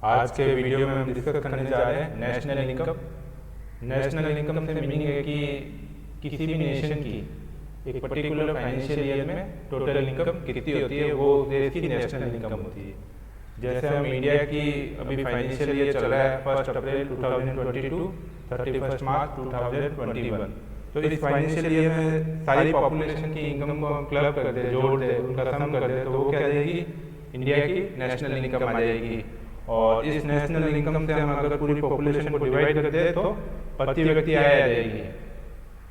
आज के वीडियो में हम डिस्कस करने जा रहे हैं नेशनल इनकम। नेशनल इनकम से मीनिंग है कि किसी भी नेशन की एक पर्टिकुलर फाइनेंशियल ईयर में टोटल इनकम कितनी होती है, वो देश की नेशनल इनकम होती है। जैसे हम इंडिया की अभी फाइनेंशियल ईयर चल रहा है 1 अप्रैल 2022 31 मार्च 2021। तो इस फाइनेंशियल ईयर में सारी पॉपुलेशन की इनकम को हम क्लब कर दे, जोड़ दे, उनका सम कर दे, तो वो क्या आ जाएगी, इंडिया की नेशनल इनकम आ जाएगी। और इस नेशनल इनकम से हम अगर पूरी पॉपुलेशन को डिवाइड कर दे तो प्रति व्यक्ति आय आ जाएगी,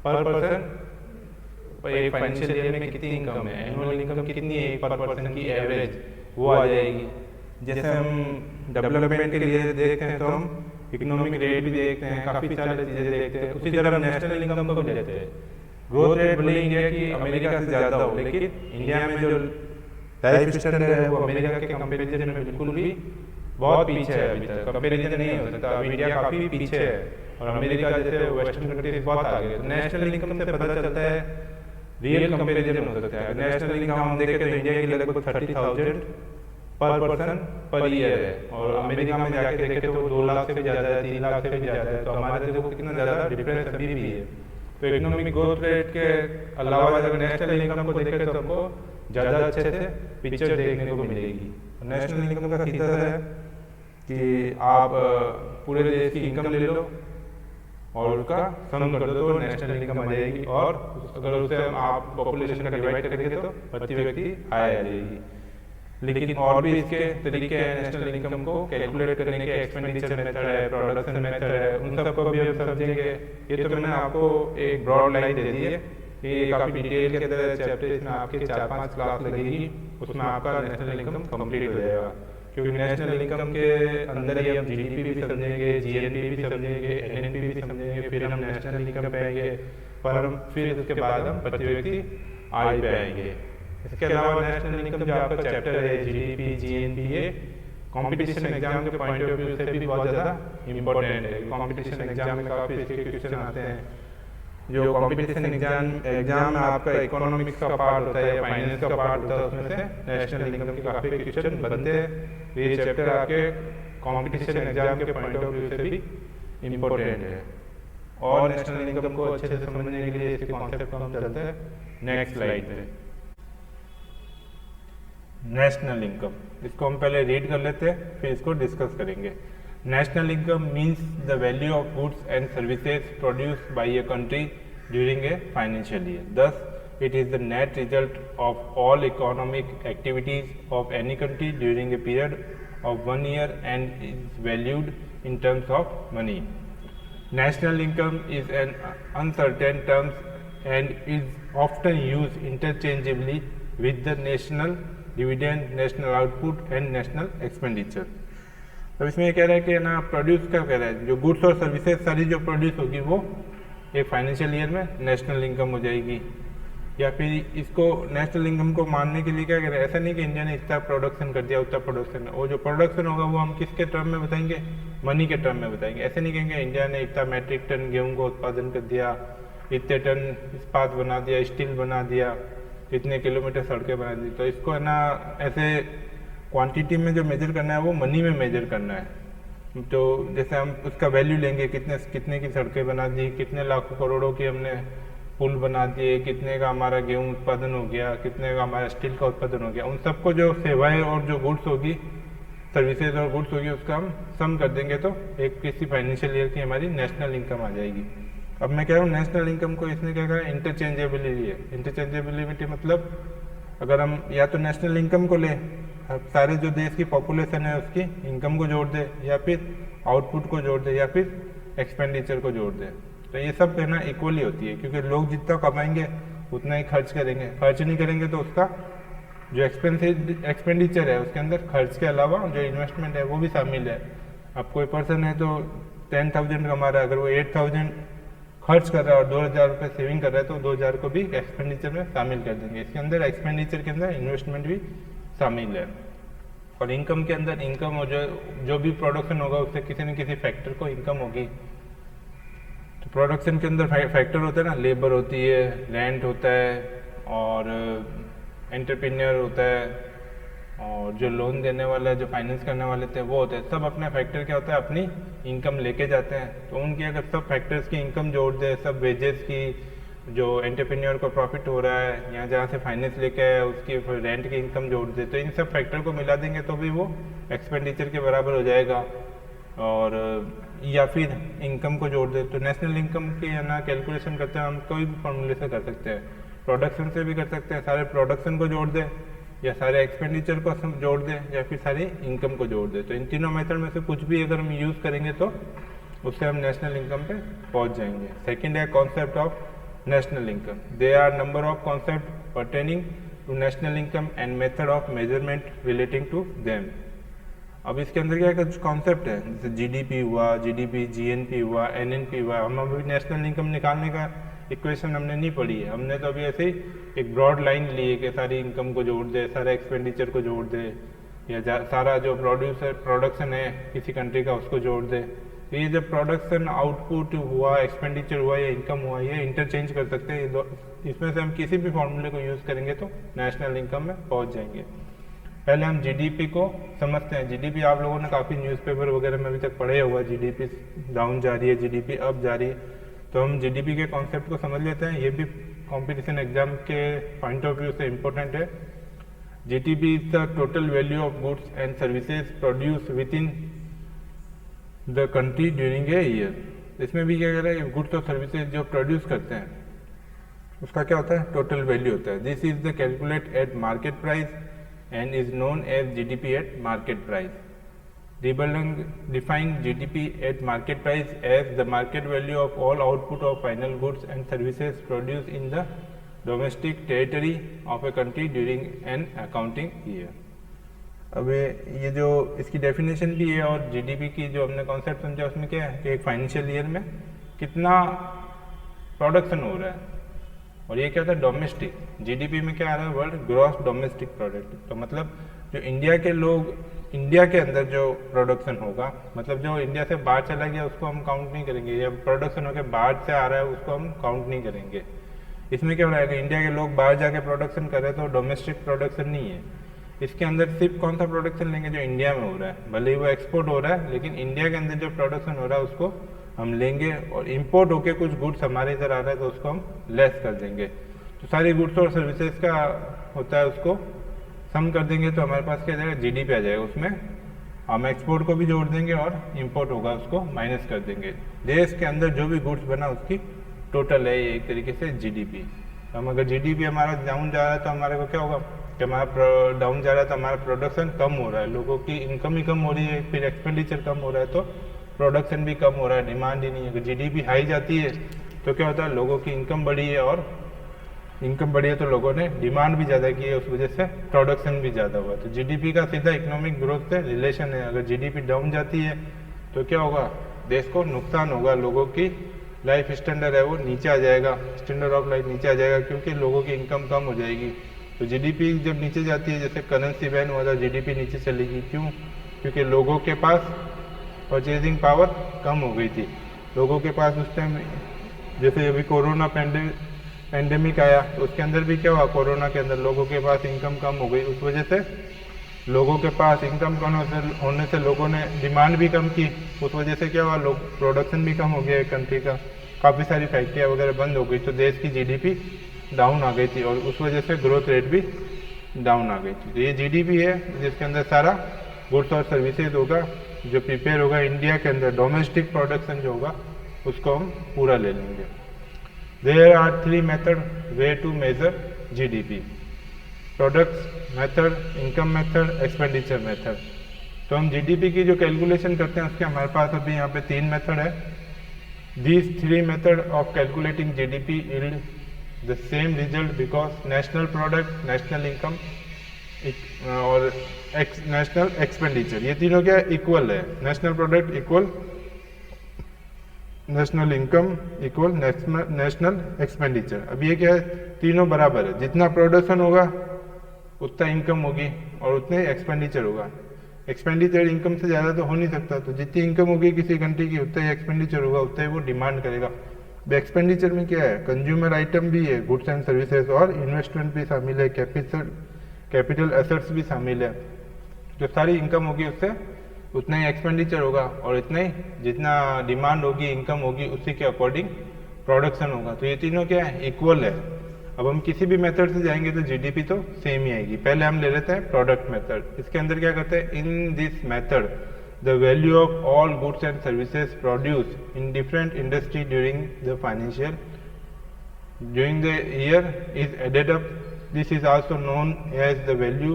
पर पर्सन एक फाइनेंशियल ईयर में कितनी इनकम है, एनुअल इनकम कितनी है पर पर्सन की एवरेज, वो आ जाएगी। जैसे हम डेवलपमेंट के लिए देखते हैं तो हम इकोनॉमिक रेट भी देखते हैं, काफ़ी सारी चीज़ें देखते हैं। उसी तरह हम नेशनल इनकम को भी देखते हैं। ग्रोथ रेट भले इंडिया की अमेरिका से ज़्यादा हो, लेकिन इंडिया में जो लाइफ स्टैंडर्ड है वो अमेरिका के कंपेरिजन में बिल्कुल भी बहुत पीछे है। अभी तक कंपेरिजन नहीं हो सकता। अभी इंडिया काफ़ी पीछे है और अमेरिका जैसे वेस्टर्न कंट्रीज बहुत आगे। तो नेशनल इनकम से पता चलता है रियल कंपेरिजन हो सकता है। नेशनल इनकम हम देखें तो इंडिया की लगभग 30,000 पर पर्सन पर ईयर है, और अमेरिका में जाके देखें तो 2 लाख से भी ज़्यादा है, 3 लाख से भी ज़्यादा है। तो हमारे देश को कितना ज़्यादा डिफरेंस अभी भी है। तो इकोनॉमिक ग्रोथ रेट के अलावा अगर नेशनल इनकम को देखें तो हमको ज़्यादा अच्छे से पिक्चर देखने को मिलेगी। नेशनल इनकम का सीधा है कि आप पूरे देश की इनकम ले लो और उसका सम कर दो तो नेशनल इनकम आ जाएगी। और अगर उसे आप पॉपुलेशन का डिवाइड करेंगे तो प्रति व्यक्ति आय आ जाएगी। लेकिन और भी इसके तरीके हैं नेशनल इनकम को कैलकुलेट करने के। एक्सपेंडिचर मेथड है, प्रोडक्शन मेथड है, उन सबको भी हम समझेंगे। ये तो मैंने आपको एक ब्रॉड लाइन दे दी है, ये काफ़ी डिटेल के अंदर चैप्टर, इसमें आपके 4-5 क्लास लगेगी, उसमें आपका नेशनल इनकम कंप्लीट हो जाएगा। क्योंकि नेशनल इनकम के अंदर ही हम जीडीपी भी समझेंगे, जीएनपी भी समझेंगे, एनएनपी भी समझेंगे, फिर हम नेशनल इनकम पे आएंगे, फिर उसके बाद हम प्रति व्यक्ति आय पे आएंगे। इसके अलावा नेशनल इनकम जो आपका चैप्टर है जीडीपी, जीएनपी, ये कॉम्पिटिशन एग्जाम के पॉइंट ऑफ व्यू से भी बहुत ज़्यादा इंपॉर्टेंट है। कॉम्पिटिशन एग्जाम में काफ़ी इसके क्वेश्चन आते हैं। जो कॉम्पिटिशन एग्जाम में आपका इकोनॉमिक्स का पार्ट होता है या फाइनेंस का पार्ट होता है, उसमें से नेशनल इनकम के काफ़ी क्वेश्चन बनते हैं। ये चैप्टर आपके कॉम्पिटिशन एग्जाम के पॉइंट ऑफ व्यू से भी इम्पोर्टेंट है। और नेशनल इनकम को अच्छे से समझने के लिए इसके कॉन्सेप्ट को हम चलते हैं नेक्स्ट स्लाइड पे। नेशनल इनकम, इसको हम पहले रीड कर लेते हैं, फिर इसको डिस्कस करेंगे। National income means the value of goods and services produced by a country during a financial year. Thus, it is the net result of all economic activities of any country during a period of 1 year and is valued in terms of money. National income is an uncertain term and is often used interchangeably with the national dividend, national output and national expenditure. अब इसमें ये कह रहा है कि ना produce क्या कह रहा है, जो गुड्स और सर्विसेज सारी जो प्रोड्यूस होगी वो एक फाइनेंशियल ईयर में नेशनल इनकम हो जाएगी। या फिर इसको नेशनल इनकम को मानने के लिए क्या कह रहे हैं, ऐसा नहीं कि इंडिया ने इतना प्रोडक्शन कर दिया, उतना प्रोडक्शन, वो जो प्रोडक्शन होगा वो हम किसके टर्म में बताएंगे, मनी के टर्म में बताएंगे। ऐसे नहीं कहेंगे इंडिया ने इतना मैट्रिक टन गेहूँ का उत्पादन कर दिया, इतने टन इस्पात बना दिया, स्टील बना दिया, इतने किलोमीटर सड़कें बना दी। तो इसको है ना ऐसे क्वांटिटी में जो मेजर करना है वो मनी में मेजर करना है। तो जैसे हम उसका वैल्यू लेंगे, कितने की सड़कें बना दी, कितने लाखों करोड़ों की हमने पुल बना दिए, कितने का हमारा गेहूं उत्पादन हो गया, कितने का हमारा स्टील का उत्पादन हो गया, उन सबको जो सेवाएं और जो गुड्स होगी, सर्विसेज और गुड्स होगी, उसका हम सम कर देंगे तो एक किसी फाइनेंशियल ईयर की हमारी नेशनल इनकम आ जाएगी। अब मैं कह रहा हूँ नेशनल इनकम को इसने क्या कहा, इंटरचेंजेबिलिटी है। इंटरचेंजेबिलिटी मतलब अगर हम या तो नेशनल इनकम को लें, सारे जो देश की पॉपुलेशन है उसकी इनकम को जोड़ दे, या फिर आउटपुट को जोड़ दे, या फिर एक्सपेंडिचर को जोड़ दे। तो ये सब कहना इक्वली होती है, क्योंकि लोग जितना कमाएंगे उतना ही खर्च करेंगे। खर्च नहीं करेंगे तो उसका जो एक्सपेंडिचर है उसके अंदर खर्च के अलावा जो इन्वेस्टमेंट है वो भी शामिल है। अब कोई पर्सन है तो 10,000 कमा रहा है, अगर वो 8,000 खर्च कर रहा है और 2,000 रुपये सेविंग कर रहा है तो 2,000 को भी एक्सपेंडिचर में शामिल कर देंगे। इसके अंदर एक्सपेंडिचर के अंदर इन्वेस्टमेंट भी शामिल है। और इनकम के अंदर इनकम हो जो भी प्रोडक्शन होगा उससे किसी न किसी फैक्टर को इनकम होगी। तो प्रोडक्शन के अंदर फैक्टर होता है ना, लेबर होती है, रेंट होता है, और एंटरप्रेन्योर होता है, और जो लोन देने वाला, जो फाइनेंस करने वाले थे वो होते हैं, सब अपने फैक्टर क्या होता है अपनी इनकम लेके जाते हैं। तो उनकी अगर सब फैक्टर्स की इनकम जोड़ दे, सब वेजेस की, जो एंटरप्रेन्योर को प्रॉफिट हो रहा है या जहाँ से फाइनेंस लेके आया उसकी रेंट की इनकम जोड़ दे, तो इन सब फैक्टर को मिला देंगे तो भी वो एक्सपेंडिचर के बराबर हो जाएगा। और या फिर इनकम को जोड़ दे, तो नेशनल इनकम की है ना कैलकुलेशन करते हैं हम कोई भी फॉर्मूले से कर सकते हैं, प्रोडक्शन से भी कर सकते हैं, सारे प्रोडक्शन को जोड़ दे या सारे एक्सपेंडिचर को जोड़ दे या फिर सारी इनकम को जोड़ दे। तो इन तीनों मेथड में से कुछ भी अगर हम यूज़ करेंगे तो उससे हम नेशनल इनकम पे पहुंच जाएंगे। सेकंड है concept of national income. They are number of concept pertaining to national income and method of measurement relating to them. अब इसके अंदर क्या कुछ कॉन्सेप्ट है, जैसे जीडीपी हुआ, जीडीपी, जीएनपी हुआ, एनएनपी हुआ। हम अभी नेशनल इनकम निकालने का इक्वेशन हमने नहीं पढ़ी है, हमने तो अभी ऐसे ही एक ब्रॉड लाइन ली है कि सारी इनकम को जोड़ दे, सारे एक्सपेंडिचर को जोड़ दे, या सारा जो प्रोडक्शन है किसी कंट्री का उसको जोड़ दे। तो ये जब प्रोडक्शन आउटपुट हुआ, एक्सपेंडिचर हुआ या इनकम हुआ, ये इंटरचेंज कर सकते हैं। इसमें से हम किसी भी फॉर्मूले को यूज़ करेंगे तो नेशनल इनकम में पहुँच जाएंगे। पहले हम जीडीपी को समझते हैं। जीडीपी आप लोगों ने काफ़ी न्यूज़पेपर वगैरह में अभी तक पढ़े हुआ, जीडीपी डाउन जा रही है, जीडीपी अप जा रही है। तो हम जीडीपी के कॉन्सेप्ट को समझ लेते हैं, ये भी कंपटीशन एग्जाम के पॉइंट ऑफ व्यू से इम्पोर्टेंट है। GDP is the total value of goods and services produce with in the country during a year. इसमें भी क्या कह रहा है, गुड्स और सर्विसेज जो प्रोड्यूस करते हैं उसका क्या होता है, टोटल वैल्यू होता है। This is the calculate eight market price and is known as GDP at market price. Define GDP at market price as the market value of all output of final goods and services produced in the domestic territory of a country during an accounting year. अब ये जो इसकी definition भी है और GDP की जो हमने कॉन्सेप्ट समझा उसमें क्या है कि एक फाइनेंशियल ईयर में कितना प्रोडक्शन हो रहा है, और ये क्या होता है डोमेस्टिक। जीडीपी में क्या आ रहा है वर्ड ग्रॉस डोमेस्टिक प्रोडक्ट। तो मतलब जो इंडिया के लोग, इंडिया के अंदर जो प्रोडक्शन होगा, मतलब जो इंडिया से बाहर चला गया उसको हम काउंट नहीं करेंगे, या प्रोडक्शन होकर बाहर से आ रहा है उसको हम काउंट नहीं करेंगे। इसमें क्या हो रहा है कि इंडिया के लोग बाहर जाके प्रोडक्शन कर रहे हैं तो डोमेस्टिक प्रोडक्शन नहीं है। इसके अंदर सिर्फ कौन सा प्रोडक्शन लेंगे, जो इंडिया में हो रहा है, भले ही वो एक्सपोर्ट हो रहा है लेकिन इंडिया के अंदर जो प्रोडक्शन हो रहा है उसको हम लेंगे, और इंपोर्ट होके कुछ गुड्स हमारे इधर आ रहा है तो उसको हम लेस कर देंगे। तो सारी गुड्स और सर्विसेज का होता है, उसको सम कर देंगे तो हमारे पास क्या आ जाएगा, जीडीपी आ जाएगा। उसमें हम एक्सपोर्ट को भी जोड़ देंगे और इंपोर्ट होगा उसको माइनस कर देंगे। देश के अंदर जो भी गुड्स बना उसकी टोटल है ये एक तरीके से जीडीपी। हम अगर जीडीपी हमारा डाउन जा रहा है तो हमारे को क्या होगा कि हमारा डाउन जा रहा है तो हमारा प्रोडक्शन कम हो रहा है, लोगों की इनकम ही कम हो रही है, फिर एक्सपेंडिचर कम हो रहा है तो प्रोडक्शन भी कम हो रहा है, डिमांड ही नहीं है। अगर जीडीपी हाई जाती है तो क्या होता है, लोगों की इनकम बढ़ी है, और इनकम बढ़ी है तो लोगों ने डिमांड भी ज़्यादा की है, उस वजह से प्रोडक्शन भी ज़्यादा हुआ। तो जीडीपी का सीधा इकोनॉमिक ग्रोथ से रिलेशन है। अगर जीडीपी डाउन जाती है तो क्या होगा, देश को नुकसान होगा, लोगों की लाइफ स्टैंडर्ड है वो नीचे आ जाएगा, स्टैंडर्ड ऑफ लाइफ नीचे आ जाएगा, क्योंकि लोगों की इनकम कम हो जाएगी। तो जीडीपी जब नीचे जाती है, जैसे करेंसी बैन हुआ था, जीडीपी नीचे चलेगी। क्यों? क्योंकि लोगों के पास परचेजिंग पावर कम हो गई थी। लोगों के पास उस टाइम, जैसे अभी कोरोना पेंडेमिक आया तो उसके अंदर भी क्या हुआ, कोरोना के अंदर लोगों के पास इनकम कम हो गई, उस वजह से लोगों के पास इनकम कम होने से लोगों ने डिमांड भी कम की, उस वजह से क्या हुआ, लोग प्रोडक्शन भी कम हो गया कंट्री का, काफ़ी सारी फैक्ट्रियाँ वगैरह बंद हो गई, तो देश की जीडीपी डाउन आ गई थी और उस वजह से ग्रोथ रेट भी डाउन आ गई थी। तो ये जीडीपी है जिसके अंदर सारा गुड्स और सर्विसेज होगा जो प्रिपेयर होगा इंडिया के अंदर, डोमेस्टिक प्रोडक्शन जो होगा उसको हम पूरा ले लेंगे। There are 3 method way to measure GDP: products method, income method, expenditure method. तो हम जीडीपी की जो कैलकुलेशन करते हैं उसके हमारे पास अभी यहाँ पे 3 मेथड है। These 3 method of calculating GDP yield the same result because national product, national income और नेशनल एक्सपेंडिचर, ये तीनों क्या इक्वल है। National product equal national income equal national expenditure. अब ये क्या है, तीनों बराबर है, जितना प्रोडक्शन होगा उतना इनकम होगी और उतने एक्सपेंडिचर होगा। एक्सपेंडिचर इनकम से ज़्यादा तो हो नहीं सकता, तो जितनी इनकम होगी किसी कंट्री की उतना ही एक्सपेंडिचर होगा, उतना ही वो डिमांड करेगा। एक्सपेंडिचर में क्या है, कंज्यूमर आइटम भी है, गुड्स एंड सर्विसेज, और इन्वेस्टमेंट भी शामिल है, कैपिटल कैपिटल एसेट्स भी शामिल है। जो सारी इनकम होगी उससे उतना ही एक्सपेंडिचर होगा और इतना ही जितना डिमांड होगी इनकम होगी उसी के अकॉर्डिंग प्रोडक्शन होगा। तो ये तीनों क्या है, इक्वल है। अब हम किसी भी मेथड से जाएंगे तो जीडीपी तो सेम ही आएगी। पहले हम ले लेते हैं प्रोडक्ट मेथड। इसके अंदर क्या करते हैं, in this method the value of all goods and services produce in different industry during the financial during the year is added up. This is also known as the value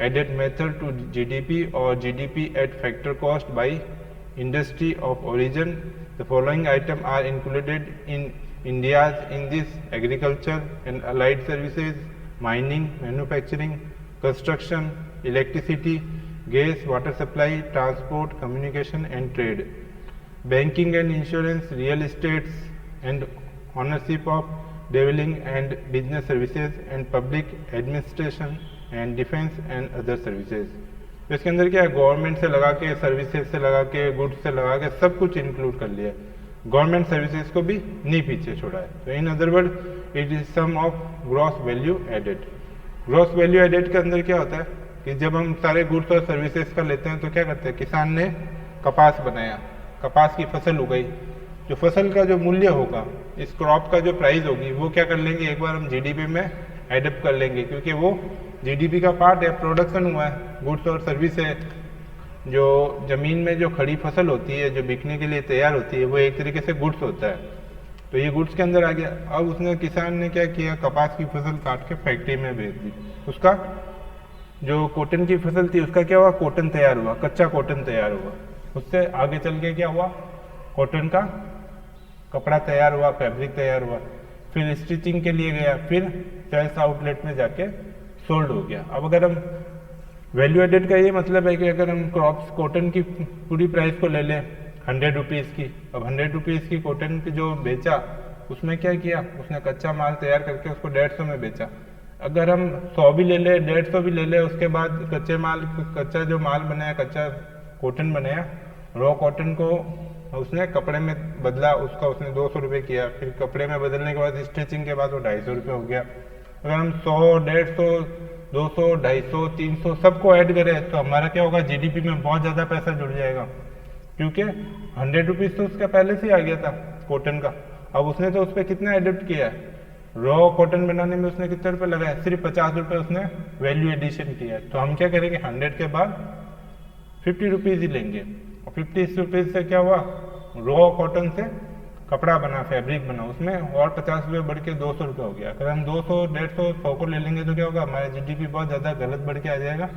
added method to GDP or GDP at factor cost by industry of origin. The following items are included in India's in this: agriculture and allied services, mining, manufacturing, construction, electricity, gas, water supply, transport, communication and trade, banking and insurance, real estates and ownership of developing and business services and public administration and defense and other services। तो इसके अंदर क्या है, government से लगा के, services से लगा के, गुड्स से लगा के सब कुछ इंक्लूड कर लिया। गवर्नमेंट सर्विसेज को भी नहीं पीछे छोड़ा है। तो in other word it is sum of gross value added. Gross value added के अंदर क्या होता है कि जब हम सारे गुड्स और सर्विसेज का लेते हैं तो क्या करते हैं, किसान ने कपास बनाया, कपास की फसल उगाई, जो फसल का जो मूल्य होगा, इस क्रॉप का जो प्राइस होगी वो क्या कर लेंगे, एक बार हम जीडीपी में एडप्ट कर लेंगे, क्योंकि वो जीडीपी का पार्ट है, प्रोडक्शन हुआ है, गुड्स और सर्विस है। जो जमीन में जो खड़ी फसल होती है, जो बिकने के लिए तैयार होती है, वो एक तरीके से गुड्स होता है। तो ये गुड्स के अंदर आ गया। अब उसने, किसान ने क्या किया, कपास की फसल काट के फैक्ट्री में भेज दी। उसका जो कॉटन की फसल थी उसका क्या हुआ, कॉटन तैयार हुआ, कच्चा कॉटन तैयार हुआ। उससे आगे चल के क्या हुआ, कॉटन का कपड़ा तैयार हुआ, फैब्रिक तैयार हुआ, फिर स्टिचिंग के लिए गया, फिर सेल्स आउटलेट में जाके सोल्ड हो गया। अब अगर हम वैल्यू एडेड का ये मतलब है कि अगर हम क्रॉप्स कॉटन की पूरी प्राइस को ले लें 100 रुपीज़ की, अब 100 रुपीज़ की कॉटन की जो बेचा, उसमें क्या किया, उसने कच्चा माल तैयार करके उसको 150 में बेचा। अगर हम 100 भी ले ले, 150 भी ले ले, उसके बाद कच्चा जो माल बनाया, कच्चा कॉटन बनाया, रॉ कॉटन को उसने कपड़े में बदला, उसका उसने 200 रुपये किया, फिर कपड़े में बदलने के बाद स्टिचिंग के बाद वो 250 रुपये हो गया। अगर हम 100, 150, 200, 250, 300 सबको ऐड करें तो हमारा क्या होगा, जीडीपी में बहुत ज़्यादा पैसा जुड़ जाएगा, क्योंकि 100 रुपीज़ तो उसका पहले से आ गया था कॉटन का। अब उसने तो उस पर कितना एडप्ट किया है, रॉ कॉटन बनाने में उसने कितने रुपये लगाए, सिर्फ 50 रुपये उसने वैल्यू एडिशन किया है। तो हम क्या करेंगे, 100 के बाद 50 रुपीज़ ही लेंगे, और 50 रुपीज़ से क्या हुआ, रॉ कॉटन से कपड़ा बना, फैब्रिक बना, उसमें और 50 रुपये बढ़ के 200 रुपये हो गया। अगर हम 200, 150, 100 को ले लेंगे तो क्या होगा, हमारा जीडीपी बहुत ज़्यादा गलत बढ़ के आ जाएगा।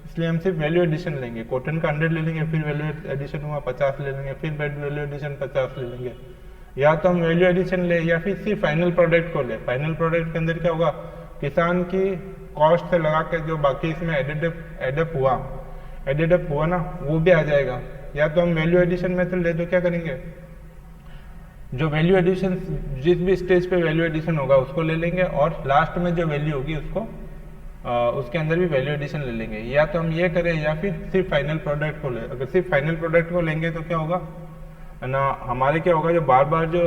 इसलिए हम सिर्फ वैल्यू एडिशन लेंगे, कॉटन का 100 ले लेंगे, फिर वैल्यू एडिशन हुआ 50 ले लेंगे, फिर वैल्यू एडिशन 50 ले लेंगे। या तो हम वैल्यू एडिशन ले, या फिर सिर्फ फाइनल प्रोडक्ट को ले। फाइनल प्रोडक्ट के अंदर क्या होगा, किसान की कॉस्ट से लगा के जो बाकी इसमें एडअप हुआ ना, वो भी आ जाएगा। या तो हम वैल्यू एडिशन मेथड ले, तो क्या करेंगे, जो वैल्यू एडिशन जिस भी स्टेज पे वैल्यू एडिशन होगा उसको ले लेंगे, और लास्ट में जो वैल्यू होगी उसको उसके अंदर भी वैल्यू एडिशन ले लेंगे। या तो हम ये करें, या फिर सिर्फ फाइनल प्रोडक्ट को ले। अगर सिर्फ फाइनल प्रोडक्ट को लेंगे तो क्या होगा ना, हमारे क्या होगा, जो बार बार जो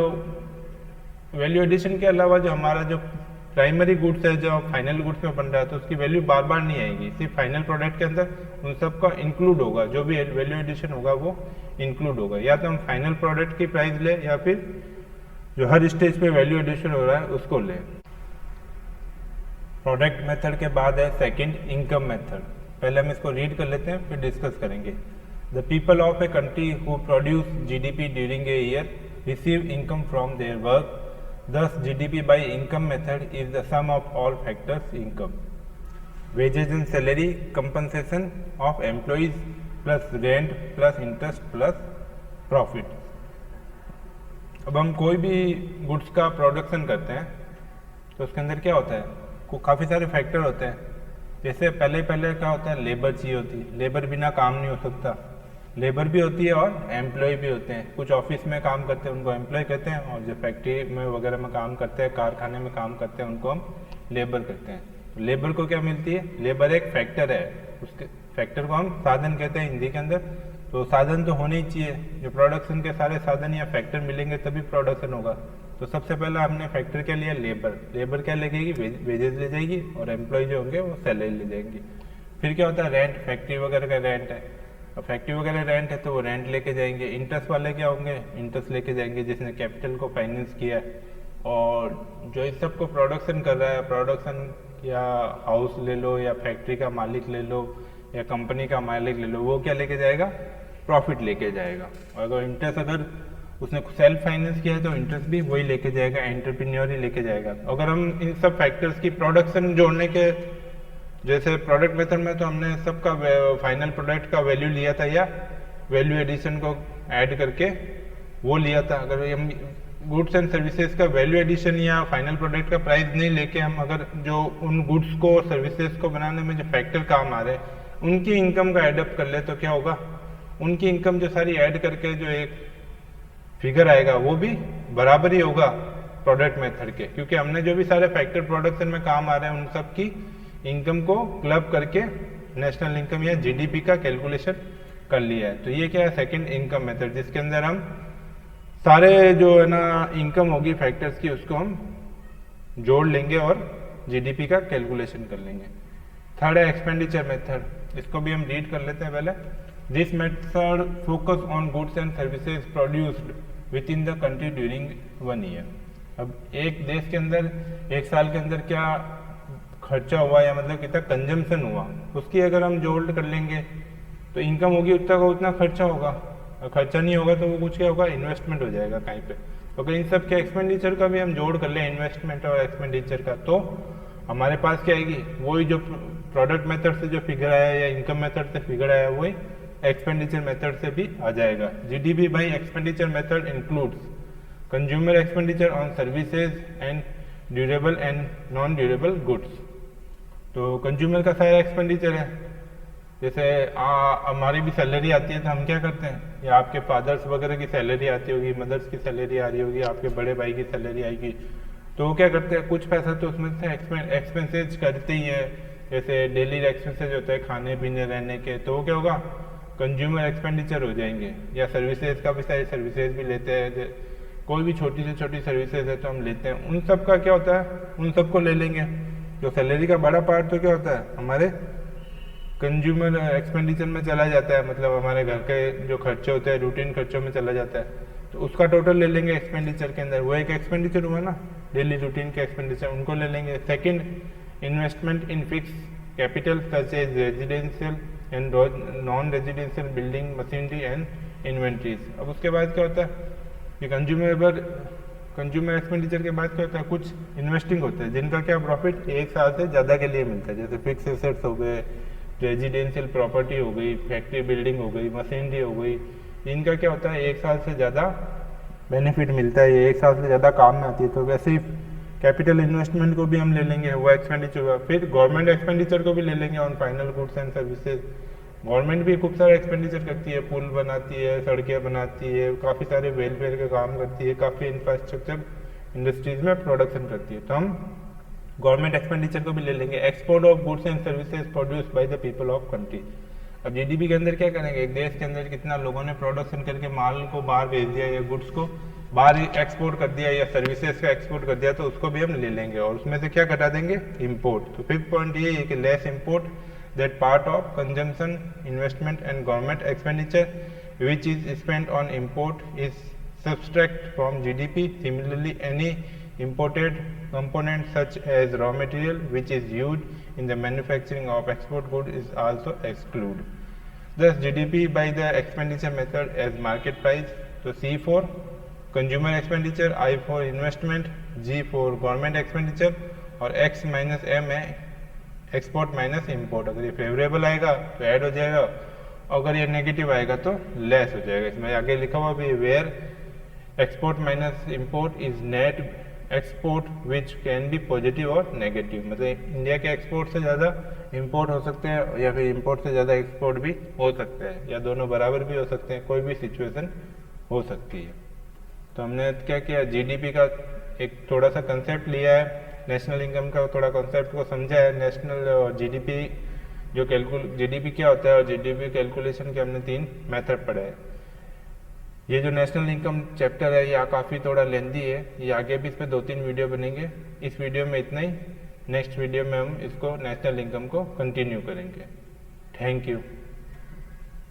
वैल्यू एडिशन के अलावा जो हमारा जो प्राइमरी गुड्स है, जो फाइनल गुड्स में बन रहा है, तो उसकी वैल्यू बार बार नहीं आएगी। सिर्फ फाइनल प्रोडक्ट के अंदर उन सबका इंक्लूड होगा, जो भी वैल्यू एडिशन होगा वो इंक्लूड होगा। या तो हम फाइनल प्रोडक्ट की प्राइस ले, या फिर जो हर स्टेज पे वैल्यू एडिशन हो रहा है उसको ले। प्रोडक्ट मेथड के बाद है सेकंड, इनकम मेथड। पहले हम इसको रीड कर लेते हैं, फिर डिस्कस करेंगे। The people of a country who produce GDP during a year receive income from their work. Thus, GDP by income method is the sum of all factors income, wages and salary, compensation of employees plus rent plus interest plus profit। अब हम कोई भी goods का production करते हैं तो उसके अंदर क्या होता है, काफ़ी सारे फैक्टर होते हैं। जैसे पहले क्या होता है, लेबर चाहिए होती है, लेबर बिना काम नहीं हो सकता, लेबर भी होती है और एम्प्लॉय भी होते हैं। कुछ ऑफिस में काम करते हैं उनको एम्प्लॉय कहते हैं, और जो फैक्ट्री में वगैरह में काम करते हैं, कारखाने में काम करते हैं, उनको हम लेबर कहते हैं। लेबर को क्या मिलती है, लेबर एक फैक्टर है, उसके फैक्टर को हम साधन कहते हैं हिंदी के अंदर। तो साधन तो होने ही चाहिए, जो प्रोडक्शन के सारे साधन या फैक्टर मिलेंगे तभी प्रोडक्शन होगा। तो सबसे पहले हमने फैक्टर क्या लिया, लेबर क्या लगेगी, वेजेस ले जाएगी, और एम्प्लॉय जो होंगे वो सैलरी ले जाएंगे। फिर क्या होता है, रेंट, फैक्ट्री वगैरह का रेंट है, अब फैक्ट्री वगैरह रेंट है तो वो रेंट लेके जाएंगे। इंटरेस्ट वाले क्या होंगे, इंटरेस्ट लेके जाएंगे जिसने कैपिटल को फाइनेंस किया है, और जो इस सब को प्रोडक्शन कर रहा है, प्रोडक्शन या हाउस ले लो या फैक्ट्री का मालिक ले लो या कंपनी का मालिक ले लो, वो क्या लेके जाएगा, प्रॉफिट लेके जाएगा। और अगर इंटरेस्ट अगर उसने सेल्फ फाइनेंस किया है तो इंटरेस्ट भी वही लेके जाएगा, एंटरप्रेन्योर ही लेके जाएगा। अगर हम इन सब फैक्टर्स की प्रोडक्शन जोड़ने के, जैसे प्रोडक्ट मेथड में तो हमने सबका फाइनल प्रोडक्ट का वैल्यू लिया था या वैल्यू एडिशन को ऐड करके वो लिया था। अगर हम गुड्स एंड सर्विसेज का वैल्यू एडिशन या फाइनल प्रोडक्ट का प्राइस नहीं लेके हम अगर जो उन गुड्स को और सर्विसेज को बनाने में जो फैक्टर काम आ रहे हैं उनकी इनकम का एडअप कर ले तो क्या होगा, उनकी इनकम जो सारी ऐड करके जो एक फिगर आएगा वो भी बराबर ही होगा प्रोडक्ट मेथड के, क्योंकि हमने जो भी सारे फैक्टर प्रोडक्शन में काम आ रहे हैं उन सब की इनकम को क्लब करके नेशनल इनकम या जीडीपी का कैलकुलेशन कर लिया है। तो ये क्या है, सेकंड इनकम मेथड, जिसके अंदर हम सारे जो है ना इनकम होगी फैक्टर्स की उसको हम जोड़ लेंगे और जीडीपी का कैलकुलेशन कर लेंगे। थर्ड है एक्सपेंडिचर मेथड, इसको भी हम रीड कर लेते हैं पहले। This method focus on goods and services produced with in the country during 1 year. अब एक देश के अंदर एक साल के अंदर क्या खर्चा हुआ या मतलब कितना कंजम्पशन हुआ उसकी अगर हम जोड़ कर लेंगे तो इनकम होगी उतना का उतना खर्चा होगा, और खर्चा नहीं होगा तो वो कुछ क्या होगा, इन्वेस्टमेंट हो जाएगा कहीं पे। तो अगर इन सब के एक्सपेंडिचर का भी हम जोड़ कर लें, इन्वेस्टमेंट और एक्सपेंडिचर का, तो हमारे पास क्या आएगी, वही जो प्रोडक्ट मेथड से जो फिगर आया या इनकम मेथड से फिगर आया वही एक्सपेंडिचर मेथड से भी आ जाएगा। GDP by expenditure method includes consumer expenditure on services and durable and non durable goods. तो कंज्यूमर का सारा एक्सपेंडिचर है, जैसे हमारी भी सैलरी आती है तो हम क्या करते हैं, या आपके फादर्स वगैरह की सैलरी आती होगी, मदर्स की सैलरी आ रही होगी, आपके बड़े भाई की सैलरी आएगी, तो वो क्या करते हैं, कुछ पैसा तो उसमें से एक्सपेंसेज करते ही है, जैसे डेली एक्सपेंसेज होते हैं खाने पीने रहने के, तो वो क्या होगा, कंज्यूमर एक्सपेंडिचर हो जाएंगे। या सर्विसेज का भी सारी सर्विसेज भी लेते हैं, कोई भी छोटी से छोटी सर्विसेज है तो हम लेते हैं, उन सब का क्या होता है, उन सबको ले लेंगे। जो सैलरी का बड़ा पार्ट तो क्या होता है, हमारे कंज्यूमर एक्सपेंडिचर में चला जाता है, मतलब हमारे घर के जो खर्चे होते हैं रूटीन खर्चों में चला जाता है, तो उसका टोटल ले लेंगे एक्सपेंडिचर के अंदर। वो एक एक्सपेंडिचर हुआ ना, डेली रूटीन के एक्सपेंडिचर, उनको ले लेंगे। Second, investment in fix capital such as residential and non residential building machinery and inventories. अब उसके बाद क्या होता है कि कंज्यूमर एक्सपेंडिचर के बाद क्या होता है, कुछ इन्वेस्टिंग होता है जिनका क्या प्रॉफिट एक साल से ज़्यादा के लिए मिलता है, जैसे फिक्स एसेट्स हो गए, रेजिडेंशियल प्रॉपर्टी हो गई, फैक्ट्री बिल्डिंग हो गई, मशीनरी हो गई, इनका क्या होता है एक साल से ज़्यादा बेनिफिट मिलता है, ये एक साल से ज़्यादा काम में आती है। तो वैसे ही कैपिटल इन्वेस्टमेंट को भी हम ले लेंगे, वो एक्सपेंडिचर हुआ। फिर गवर्नमेंट एक्सपेंडिचर को भी ले लेंगे on final goods and services. Government भी खूब सारा एक्सपेंडिचर करती है, पुल बनाती है, सड़कें बनाती है, काफ़ी सारे वेलफेयर के काम करती है, काफ़ी इंफ्रास्ट्रक्चर इंडस्ट्रीज में प्रोडक्शन करती है, तो हम गवर्नमेंट एक्सपेंडिचर को भी ले लेंगे। Export of goods and services produced by the people of country. अब जीडीपी के अंदर क्या करेंगे, एक देश के अंदर कितना लोगों ने प्रोडक्शन करके माल को बाहर भेज दिया या गुड्स को बाहर एक्सपोर्ट कर दिया या सर्विसेज का एक्सपोर्ट कर दिया, तो उसको भी हम ले लेंगे और उसमें से क्या घटा देंगे, इम्पोर्ट। तो फिफ्थ पॉइंट ये है कि less import that part of consumption, investment and government expenditure which is spent on import is subtract from GDP. Similarly, any imported component such as raw material which is used in the manufacturing of export goods is also excluded. Thus, GDP by the expenditure method as market price. So, C for consumer expenditure, I for investment, G for government expenditure और X minus M है export minus import. अगर ये favourable आएगा तो add हो जाएगा, अगर ये नेगेटिव आएगा तो लेस हो जाएगा। इसमें आगे लिखा हुआ भी where export minus import is net export which can be positive और नेगेटिव, मतलब इंडिया के एक्सपोर्ट से ज़्यादा इम्पोर्ट हो सकते हैं या फिर इम्पोर्ट से ज़्यादा एक्सपोर्ट भी हो सकते हैं, या दोनों बराबर भी हो सकते हैं, कोई भी सिचुएशन हो सकती है। तो हमने क्या किया, जीडीपी का एक थोड़ा सा कंसेप्ट लिया है, नेशनल इनकम का थोड़ा कॉन्सेप्ट को समझा है, नेशनल और जीडीपी जो जीडीपी क्या होता है और जीडीपी कैलकुलेशन के हमने 3 मेथड पढ़े हैं। ये जो नेशनल इनकम चैप्टर है ये काफ़ी थोड़ा लेंदी है, ये आगे भी इस पर 2-3 वीडियो बनेंगे। इस वीडियो में इतना ही, नेक्स्ट वीडियो में हम इसको नेशनल इनकम को कंटिन्यू करेंगे। Thank you.